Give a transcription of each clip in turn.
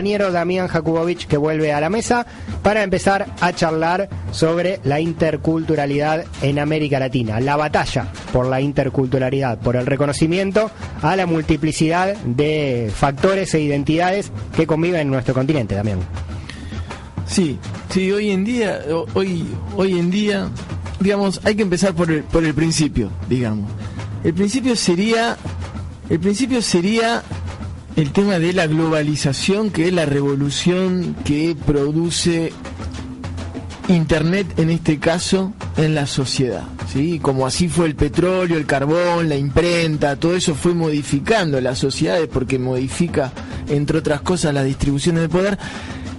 Compañero Damián Jakubowicz, que vuelve a la mesa para empezar a charlar sobre la interculturalidad en América Latina, la batalla por la interculturalidad, por el reconocimiento a la multiplicidad de factores e identidades que conviven en nuestro continente, Damián. Sí, hoy en día, digamos, hay que empezar por el principio, digamos. El principio sería el tema de la globalización, que es la revolución que produce Internet, en este caso, en la sociedad, ¿sí? Como así fue el petróleo, el carbón, la imprenta, todo eso fue modificando las sociedades porque modifica, entre otras cosas, las distribuciones de poder.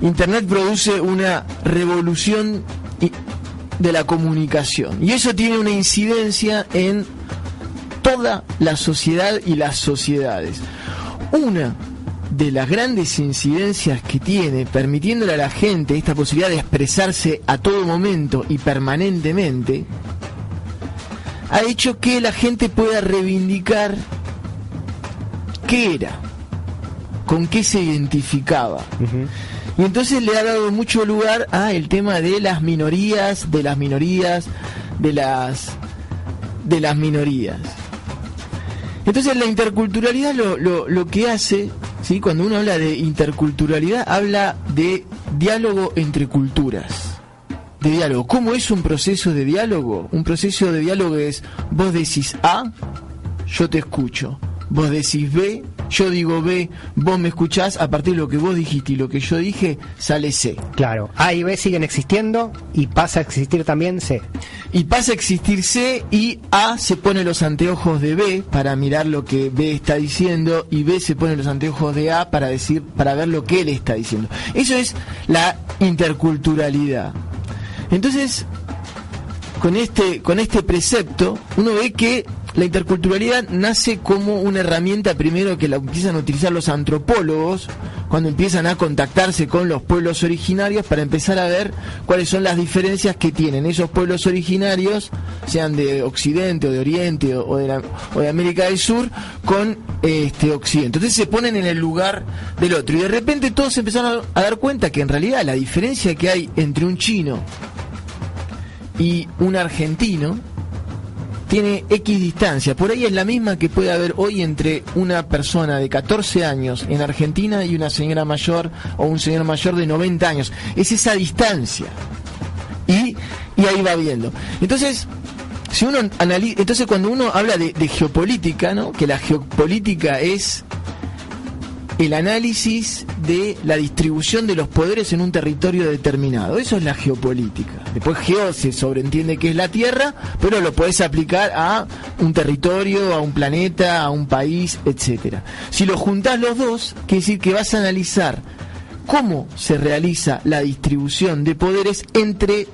Internet produce una revolución de la comunicación y eso tiene una incidencia en toda la sociedad y las sociedades. Una de las grandes incidencias que tiene, permitiéndole a la gente esta posibilidad de expresarse a todo momento y permanentemente, ha hecho que la gente pueda reivindicar qué era, con qué se identificaba. Uh-huh. Y entonces le ha dado mucho lugar a el tema de las minorías. Entonces la interculturalidad lo que hace, ¿sí? Cuando uno habla de interculturalidad, habla de diálogo entre culturas. De diálogo. ¿Cómo es un proceso de diálogo? Un proceso de diálogo es: vos decís A, yo te escucho. Vos decís B, yo digo B, vos me escuchás, a partir de lo que vos dijiste y lo que yo dije, sale C. Claro, A y B siguen existiendo y pasa a existir también C. Y pasa a existir C y A se pone los anteojos de B para mirar lo que B está diciendo y B se pone los anteojos de A para ver lo que él está diciendo. Eso es la interculturalidad. Entonces, con este precepto, uno ve que la interculturalidad nace como una herramienta, primero, que la empiezan a utilizar los antropólogos cuando empiezan a contactarse con los pueblos originarios para empezar a ver cuáles son las diferencias que tienen esos pueblos originarios, sean de Occidente o de Oriente o de América del Sur, con Occidente. Entonces se ponen en el lugar del otro y de repente todos empezaron a dar cuenta que en realidad la diferencia que hay entre un chino y un argentino tiene X distancia. Por ahí es la misma que puede haber hoy entre una persona de 14 años en Argentina y una señora mayor o un señor mayor de 90 años. Es esa distancia. Y ahí va viendo. Entonces, si uno analiza, entonces cuando uno habla de geopolítica, ¿no? Que la geopolítica es el análisis de la distribución de los poderes en un territorio determinado. Eso es la geopolítica. Después geo se sobreentiende que es la Tierra, pero lo podés aplicar a un territorio, a un planeta, a un país, etcétera. Si lo juntás los dos, quiere decir que vas a analizar cómo se realiza la distribución de poderes, entre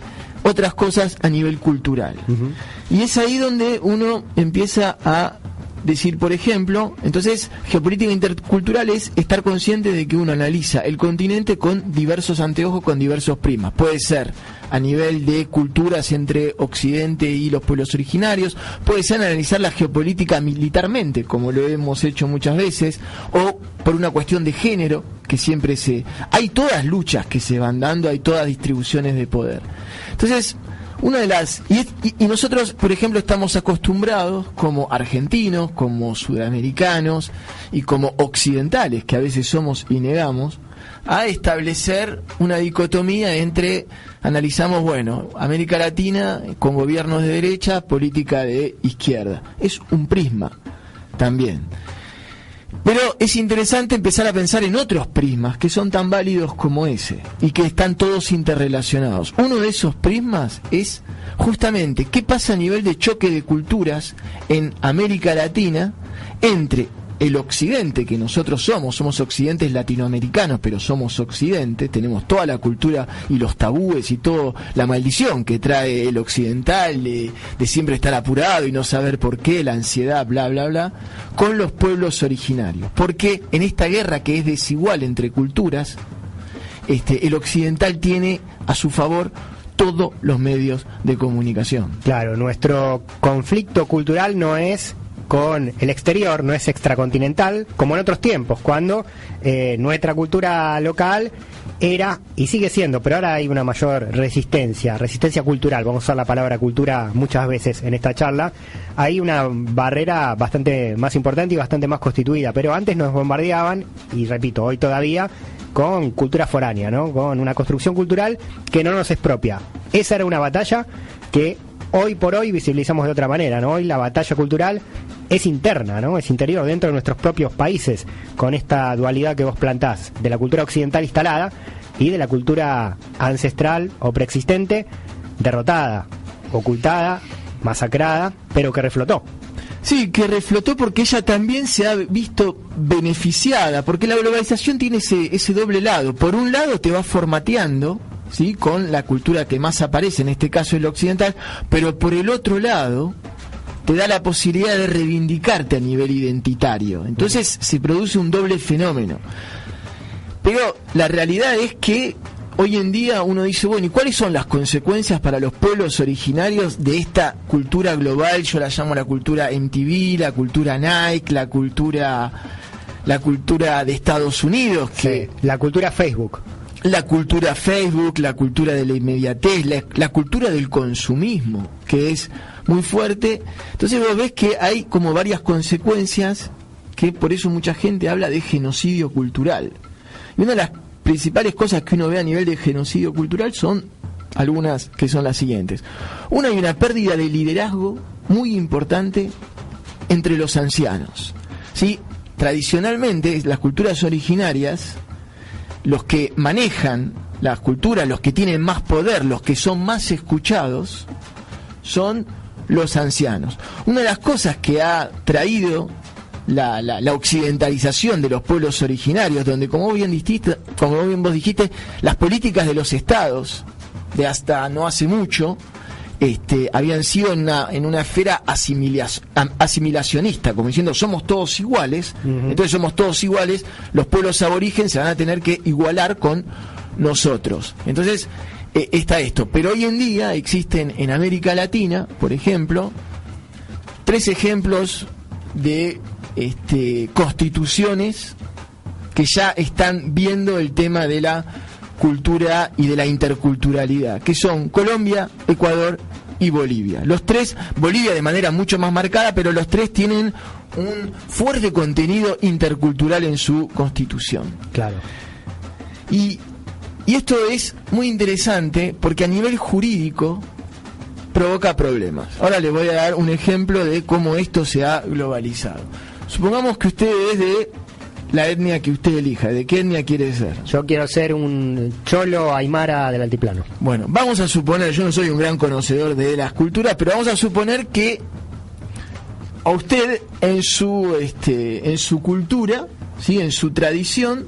otras cosas, a nivel cultural. Uh-huh. Y es ahí donde uno empieza a decir, por ejemplo, entonces, geopolítica intercultural es estar consciente de que uno analiza el continente con diversos anteojos, con diversos prismas. Puede ser a nivel de culturas entre Occidente y los pueblos originarios, puede ser analizar la geopolítica militarmente, como lo hemos hecho muchas veces, o por una cuestión de género, que siempre hay todas luchas que se van dando, hay todas distribuciones de poder. Entonces, una de las y nosotros, por ejemplo, estamos acostumbrados como argentinos, como sudamericanos y como occidentales, que a veces somos y negamos, a establecer una dicotomía entre, analizamos, América Latina con gobiernos de derecha, política de izquierda. Es un prisma también. Pero es interesante empezar a pensar en otros prismas que son tan válidos como ese y que están todos interrelacionados. Uno de esos prismas es justamente qué pasa a nivel de choque de culturas en América Latina entre el occidente, que nosotros somos occidentes latinoamericanos, pero somos occidente, tenemos toda la cultura y los tabúes y toda la maldición que trae el occidental de siempre estar apurado y no saber por qué, la ansiedad, bla, bla, bla, con los pueblos originarios. Porque en esta guerra que es desigual entre culturas, el occidental tiene a su favor todos los medios de comunicación. Claro, nuestro conflicto cultural no es con el exterior, no es extracontinental, como en otros tiempos, cuando nuestra cultura local era y sigue siendo, pero ahora hay una mayor resistencia cultural, vamos a usar la palabra cultura muchas veces en esta charla, hay una barrera bastante más importante y bastante más constituida, pero antes nos bombardeaban, y repito, hoy todavía, con cultura foránea, ¿no? Con una construcción cultural que no nos es propia. Esa era una batalla que hoy por hoy visibilizamos de otra manera, ¿no? Hoy la batalla cultural es interna, ¿no? Es interior, dentro de nuestros propios países, con esta dualidad que vos plantás, de la cultura occidental instalada y de la cultura ancestral o preexistente, derrotada, ocultada, masacrada, pero que reflotó. Sí, que reflotó porque ella también se ha visto beneficiada, porque la globalización tiene ese doble lado. Por un lado te va formateando, ¿sí?, con la cultura que más aparece, en este caso el occidental, pero por el otro lado te da la posibilidad de reivindicarte a nivel identitario. Entonces se produce un doble fenómeno. Pero la realidad es que hoy en día uno dice, bueno, ¿y cuáles son las consecuencias para los pueblos originarios de esta cultura global? Yo la llamo la cultura MTV, la cultura Nike, la cultura de Estados Unidos, que sí, la cultura Facebook. La cultura Facebook, la cultura de la inmediatez, la cultura del consumismo, que es muy fuerte. Entonces vos ves que hay como varias consecuencias, que por eso mucha gente habla de genocidio cultural. Y una de las principales cosas que uno ve a nivel de genocidio cultural son algunas que son las siguientes. Una, hay una pérdida de liderazgo muy importante entre los ancianos, ¿sí? Tradicionalmente, las culturas originarias, los que manejan las culturas, los que tienen más poder, los que son más escuchados, son los ancianos. Una de las cosas que ha traído la occidentalización de los pueblos originarios, donde como bien vos dijiste, las políticas de los estados de hasta no hace mucho habían sido en una esfera asimilacionista, como diciendo somos todos iguales. Entonces somos todos iguales, los pueblos aborígenes se van a tener que igualar con nosotros. Entonces está esto, pero hoy en día existen en América Latina, por ejemplo, 3 ejemplos de constituciones que ya están viendo el tema de la cultura y de la interculturalidad, que son Colombia, Ecuador y Bolivia. Los 3, Bolivia de manera mucho más marcada, pero los 3 tienen un fuerte contenido intercultural en su constitución. Claro. Y esto es muy interesante porque a nivel jurídico provoca problemas. Ahora les voy a dar un ejemplo de cómo esto se ha globalizado. Supongamos que usted es de la etnia que usted elija. ¿De qué etnia quiere ser? Yo quiero ser un cholo aymara del altiplano. Bueno, vamos a suponer, yo no soy un gran conocedor de las culturas, pero vamos a suponer que a usted en su cultura, ¿sí?, en su tradición,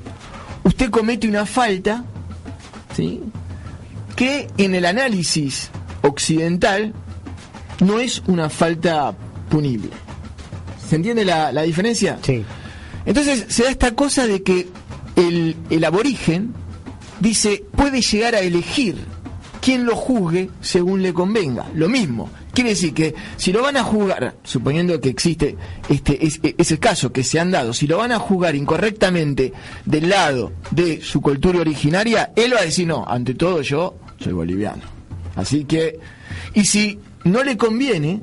usted comete una falta, ¿sí?, que en el análisis occidental no es una falta punible. ¿Se entiende la diferencia? Sí. Entonces se da esta cosa de que el aborigen dice, puede llegar a elegir quién lo juzgue según le convenga. Lo mismo. Quiere decir que si lo van a juzgar, suponiendo que existe ese caso que se han dado, si lo van a juzgar incorrectamente del lado de su cultura originaria, él va a decir, no, ante todo yo soy boliviano. Así que, y si no le conviene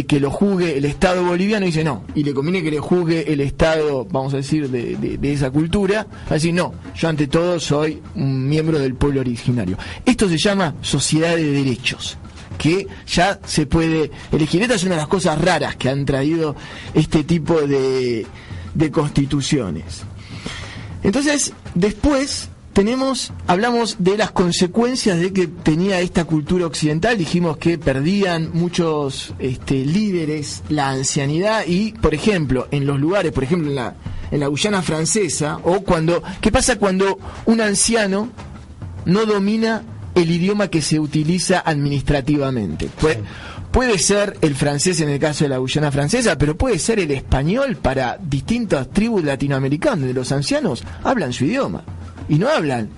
que lo juzgue el Estado boliviano, dice no, y le conviene que le juzgue el Estado, vamos a decir, de esa cultura, va a decir no, yo ante todo soy un miembro del pueblo originario. Esto se llama sociedad de derechos, que ya se puede elegir. Esta es una de las cosas raras que han traído este tipo de constituciones. Entonces, después hablamos de las consecuencias de que tenía esta cultura occidental. Dijimos que perdían muchos líderes la ancianidad y, por ejemplo, en los lugares, por ejemplo en la Guyana francesa, o ¿qué pasa cuando un anciano no domina el idioma que se utiliza administrativamente? Pues, puede ser el francés en el caso de la Guyana francesa, pero puede ser el español para distintas tribus latinoamericanas, donde los ancianos hablan su idioma. Y no hablan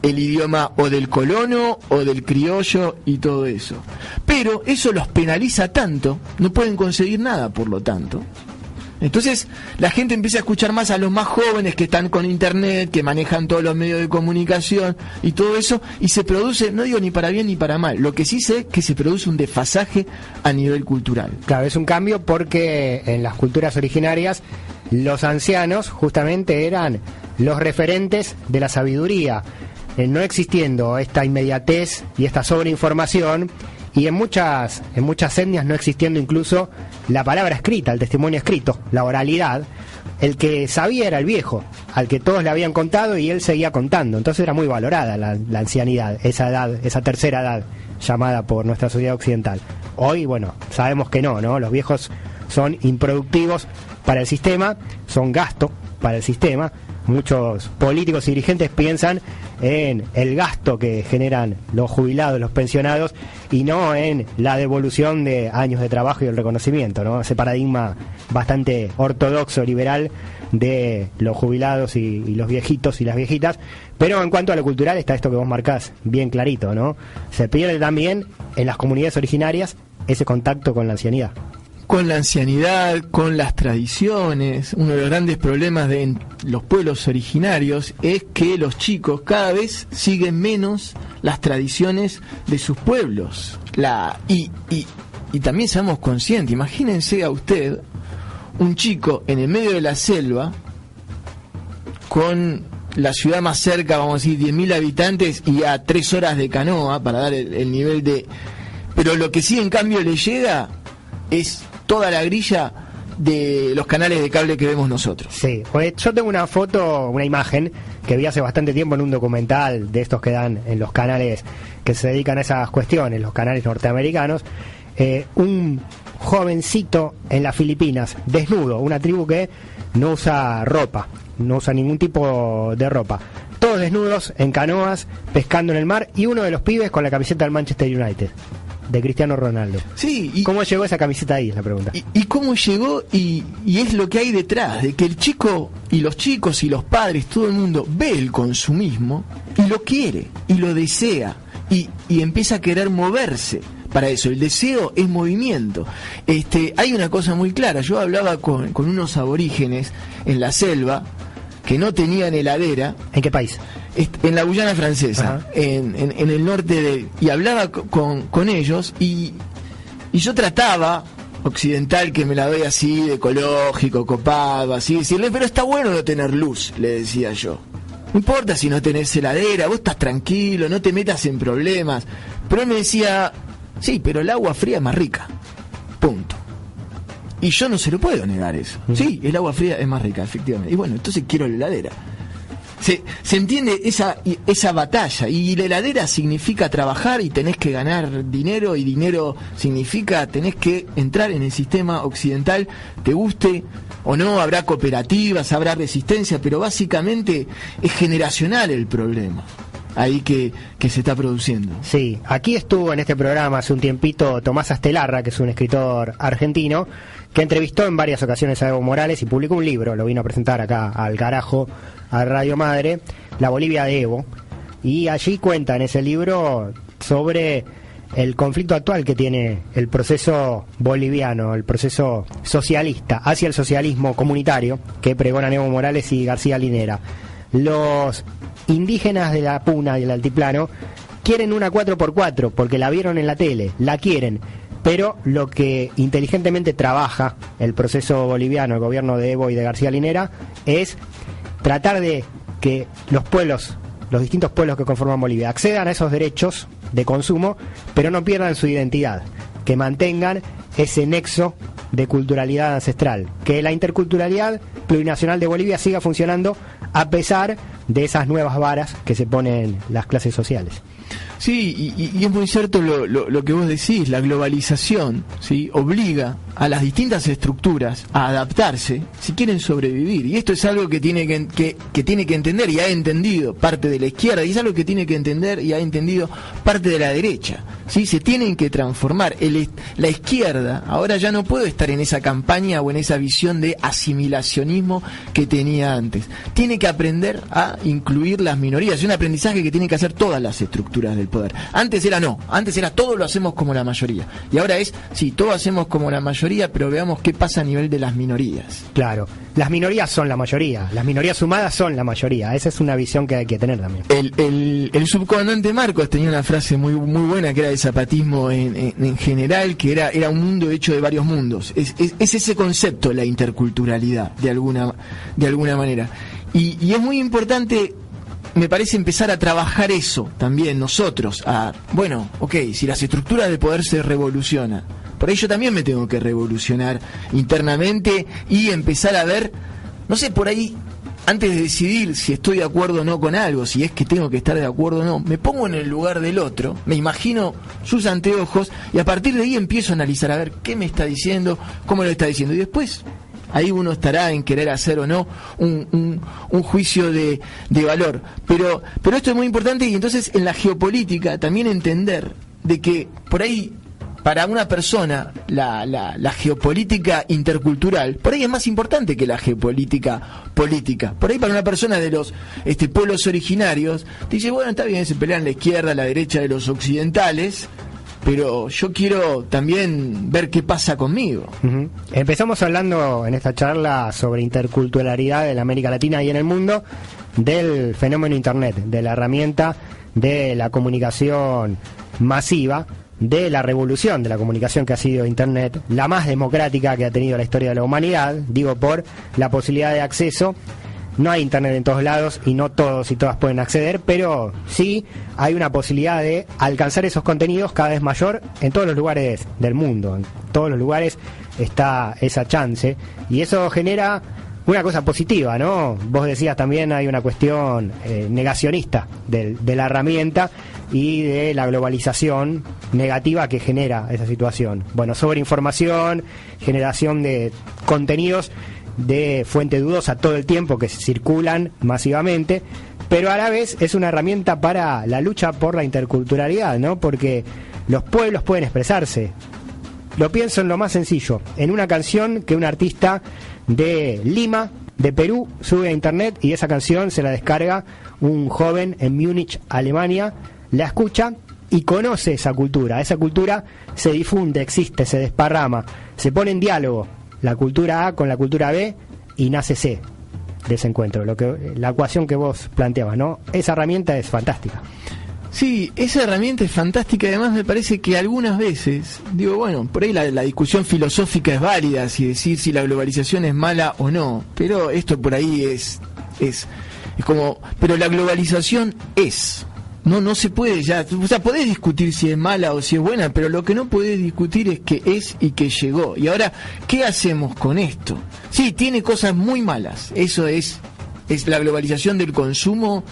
el idioma o del colono o del criollo y todo eso. Pero eso los penaliza tanto, no pueden conseguir nada por lo tanto. Entonces la gente empieza a escuchar más a los más jóvenes que están con internet, que manejan todos los medios de comunicación y todo eso, y se produce, no digo ni para bien ni para mal, lo que sí sé es que se produce un desfasaje a nivel cultural. Claro, es un cambio porque en las culturas originarias los ancianos justamente eran los referentes de la sabiduría, no existiendo esta inmediatez y esta sobreinformación. Y en muchas etnias no existiendo incluso la palabra escrita, el testimonio escrito, la oralidad, el que sabía era el viejo, al que todos le habían contado y él seguía contando. Entonces era muy valorada la ancianidad, esa edad, esa tercera edad llamada por nuestra sociedad occidental. Hoy, bueno, sabemos que no, los viejos son improductivos para el sistema, son gasto para el sistema. Muchos políticos y dirigentes piensan en el gasto que generan los jubilados, los pensionados, y no en la devolución de años de trabajo y el reconocimiento, ¿no? Ese paradigma bastante ortodoxo, liberal, de los jubilados y los viejitos y las viejitas. Pero en cuanto a lo cultural está esto que vos marcás bien clarito, ¿no? Se pierde también en las comunidades originarias ese contacto con la ancianidad. Con la ancianidad, con las tradiciones. Uno de los grandes problemas de los pueblos originarios es que los chicos cada vez siguen menos las tradiciones de sus pueblos. Y también seamos conscientes, imagínense a usted un chico en el medio de la selva con la ciudad más cerca, vamos a decir 10.000 habitantes y a 3 horas de canoa para dar el nivel de... Pero lo que sí en cambio le llega es toda la grilla de los canales de cable que vemos nosotros. Sí, pues yo tengo una foto, una imagen que vi hace bastante tiempo en un documental de estos que dan en los canales que se dedican a esas cuestiones, los canales norteamericanos, un jovencito en las Filipinas, desnudo, una tribu que no usa ropa, no usa ningún tipo de ropa, todos desnudos en canoas, pescando en el mar, y uno de los pibes con la camiseta del Manchester United, de Cristiano Ronaldo. Sí, y ¿cómo llegó esa camiseta ahí? Es la pregunta. ¿Y cómo llegó? Y es lo que hay detrás, de que el chico y los chicos y los padres, todo el mundo ve el consumismo y lo quiere, y lo desea, y empieza a querer moverse para eso. El deseo es movimiento. Hay una cosa muy clara. Yo hablaba con unos aborígenes en la selva que no tenían heladera. ¿En qué país? En la Guyana Francesa, en el norte y hablaba con ellos y yo trataba, occidental, que me la doy así, de ecológico, copado, así, decirle, pero está bueno no tener luz, le decía yo. No importa si no tenés heladera, vos estás tranquilo, no te metas en problemas. Pero él me decía, sí, pero el agua fría es más rica, punto. Y yo no se lo puedo negar eso. Sí, el agua fría es más rica, efectivamente. Y bueno, entonces quiero la heladera. Se entiende esa batalla, y la heladera significa trabajar y tenés que ganar dinero, y dinero significa tenés que entrar en el sistema occidental, te guste o no, habrá cooperativas, habrá resistencia, pero básicamente es generacional el problema ahí que se está produciendo. Sí, aquí estuvo en este programa hace un tiempito Tomás Astelarra, que es un escritor argentino, que entrevistó en varias ocasiones a Evo Morales y publicó un libro, lo vino a presentar acá al carajo, a Radio Madre, La Bolivia de Evo, y allí cuenta en ese libro sobre el conflicto actual que tiene el proceso boliviano, el proceso socialista, hacia el socialismo comunitario que pregonan Evo Morales y García Linera. Los indígenas de la Puna y del Altiplano quieren una 4x4 porque la vieron en la tele, la quieren, pero lo que inteligentemente trabaja el proceso boliviano, el gobierno de Evo y de García Linera, es tratar de que los pueblos, los distintos pueblos que conforman Bolivia, accedan a esos derechos de consumo, pero no pierdan su identidad, que mantengan ese nexo de culturalidad ancestral, que la interculturalidad plurinacional de Bolivia siga funcionando a pesar de esas nuevas varas que se ponen las clases sociales. Sí, y es muy cierto lo que vos decís, la globalización, ¿sí?, obliga a las distintas estructuras a adaptarse si quieren sobrevivir. Y esto es algo que tiene que tiene que entender y ha entendido parte de la izquierda, y es algo que tiene que entender y ha entendido parte de la derecha. ¿Sí? Se tienen que transformar. La izquierda ahora ya no puede estar en esa campaña o en esa visión de asimilacionismo que tenía antes. Tiene que aprender a incluir las minorías. Es un aprendizaje que tienen que hacer todas las estructuras del poder. Antes era todo lo hacemos como la mayoría. Y ahora es, sí, todo hacemos como la mayoría, pero veamos qué pasa a nivel de las minorías. Claro, las minorías son la mayoría, las minorías sumadas son la mayoría. Esa es una visión que hay que tener también. El subcomandante Marcos tenía una frase muy buena, que era de zapatismo en general, que era un mundo hecho de varios mundos. Es ese concepto, la interculturalidad, de alguna manera. Y es muy importante, me parece, empezar a trabajar eso también nosotros. Si las estructuras de poder se revolucionan, por ello también me tengo que revolucionar internamente y empezar a ver, no sé, por ahí, antes de decidir si estoy de acuerdo o no con algo, si es que tengo que estar de acuerdo o no, me pongo en el lugar del otro, me imagino sus anteojos y a partir de ahí empiezo a analizar a ver qué me está diciendo, cómo lo está diciendo, y después ahí uno estará en querer hacer o no un juicio de valor. Pero esto es muy importante, y entonces en la geopolítica también entender de que por ahí, para una persona, la geopolítica intercultural, por ahí es más importante que la geopolítica política. Por ahí para una persona de los pueblos originarios, dice, bueno, está bien, se pelean la izquierda, la derecha de los occidentales, pero yo quiero también ver qué pasa conmigo. Uh-huh. Empezamos hablando en esta charla sobre interculturalidad en América Latina y en el mundo, del fenómeno Internet, de la herramienta de la comunicación masiva, de la revolución de la comunicación que ha sido Internet, la más democrática que ha tenido la historia de la humanidad, digo, por la posibilidad de acceso. No hay Internet en todos lados y no todos y todas pueden acceder, pero sí hay una posibilidad de alcanzar esos contenidos cada vez mayor en todos los lugares del mundo. En todos los lugares está esa chance y eso genera una cosa positiva, ¿no? Vos decías también hay una cuestión negacionista de la herramienta y de la globalización negativa que genera esa situación. Bueno, sobreinformación, generación de contenidos de fuente dudosa todo el tiempo que circulan masivamente, pero a la vez es una herramienta para la lucha por la interculturalidad, ¿no? Porque los pueblos pueden expresarse. Lo pienso en lo más sencillo, en una canción que un artista de Lima, de Perú, sube a internet y esa canción se la descarga un joven en Múnich, Alemania, la escucha y conoce esa cultura se difunde, existe, se desparrama, se pone en diálogo la cultura A con la cultura B y nace C de ese encuentro, la ecuación que vos planteabas, ¿no? Esa herramienta es fantástica. Sí, esa herramienta es fantástica y además me parece que algunas veces, digo, bueno, por ahí la discusión filosófica es válida, si decir si la globalización es mala o no, pero esto por ahí es como, pero la globalización es. No se puede ya, o sea, podés discutir si es mala o si es buena, pero lo que no podés discutir es que es y que llegó. Y ahora, ¿qué hacemos con esto? Sí, tiene cosas muy malas, eso es la globalización del consumo,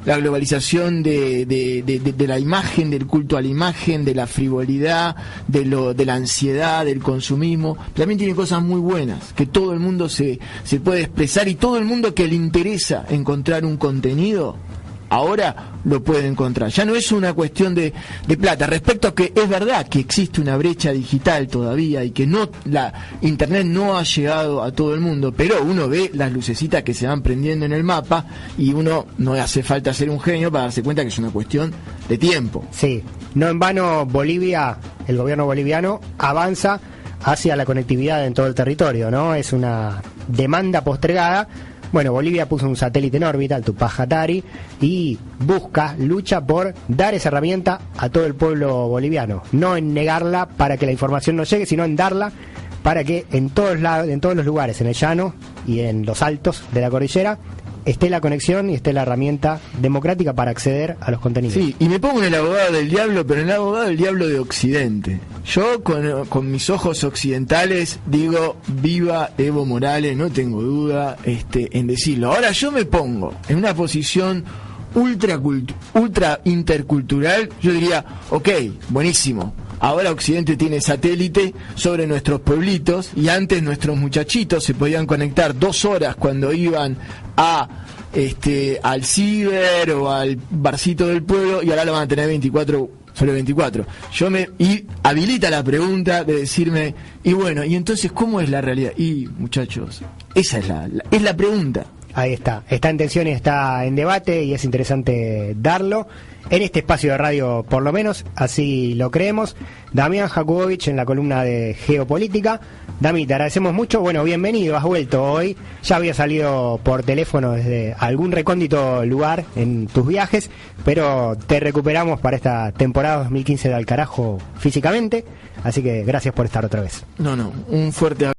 la globalización de la imagen, del culto a la imagen, de la frivolidad, de la ansiedad, del consumismo. También tiene cosas muy buenas, que todo el mundo se puede expresar y todo el mundo que le interesa encontrar un contenido, ahora lo puede encontrar. Ya no es una cuestión de plata. Respecto a que es verdad que existe una brecha digital todavía y que la internet no ha llegado a todo el mundo, pero uno ve las lucecitas que se van prendiendo en el mapa y uno no hace falta ser un genio para darse cuenta que es una cuestión de tiempo. Sí, no en vano Bolivia, el gobierno boliviano avanza hacia la conectividad en todo el territorio, ¿no? Es una demanda postergada. Bueno, Bolivia puso un satélite en órbita, el Tupac Atari, y lucha por dar esa herramienta a todo el pueblo boliviano. No en negarla para que la información no llegue, sino en darla para que en todos los lugares, en el llano y en los altos de la cordillera, esté la conexión y esté la herramienta democrática para acceder a los contenidos. Sí, y me pongo en el abogado del diablo, pero en el abogado del diablo de Occidente. Yo con mis ojos occidentales digo, viva Evo Morales, no tengo duda en decirlo. Ahora yo me pongo en una posición ultra intercultural, yo diría, ok, buenísimo, ahora Occidente tiene satélite sobre nuestros pueblitos, y antes nuestros muchachitos se podían conectar 2 horas cuando iban al ciber o al barcito del pueblo, y ahora lo van a tener 24 sobre 24. Y habilita la pregunta de decirme, y bueno, y entonces, ¿cómo es la realidad? Y, muchachos, esa es la pregunta. Ahí está en tensión y está en debate, y es interesante darlo en este espacio de radio, por lo menos así lo creemos. Damián Jakubowicz en la columna de Geopolítica. Dami, te agradecemos mucho. Bueno, bienvenido, has vuelto hoy. Ya había salido por teléfono desde algún recóndito lugar en tus viajes, pero te recuperamos para esta temporada 2015 de Al Carajo físicamente, así que gracias por estar otra vez. No, un fuerte abrazo.